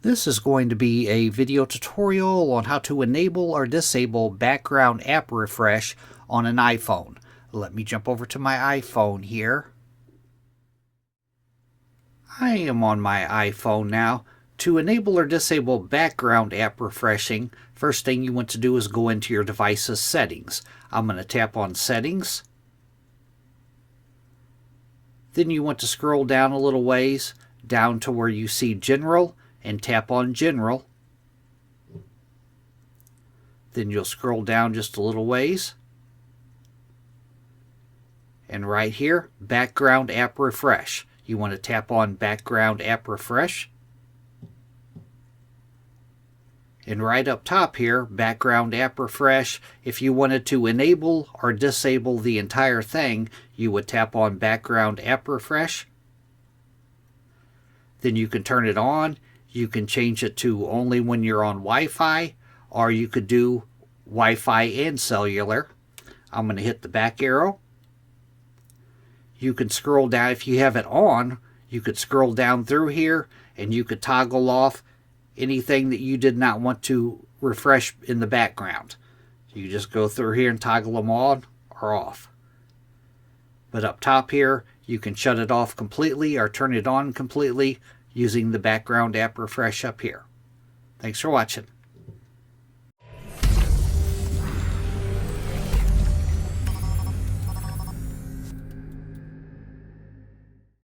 This is going to be a video tutorial on how to enable or disable background app refresh on an iPhone. Let me jump over to my iPhone here. I am on my iPhone now. To enable or disable background app refreshing, first thing you want to do is go into your device's settings. I'm going to tap on Settings. Then you want to scroll down a little ways, down to where you see General, and tap on General. Then you'll scroll down just a little ways. And right here, Background App Refresh. You want to tap on Background App Refresh. And right up top here, Background App Refresh, if you wanted to enable or disable the entire thing, you would tap on Background App Refresh. Then you can turn it on. You can change it to only when you're on Wi-Fi, or you could do Wi-Fi and cellular. I'm going to hit the back arrow. You can scroll down. If you have it on, you could scroll down through here and you could toggle off anything that you did not want to refresh in the background. You just go through here and toggle them on or off. But up top here, you can shut it off completely or turn it on completely using the background app refresh up here. Thanks for watching.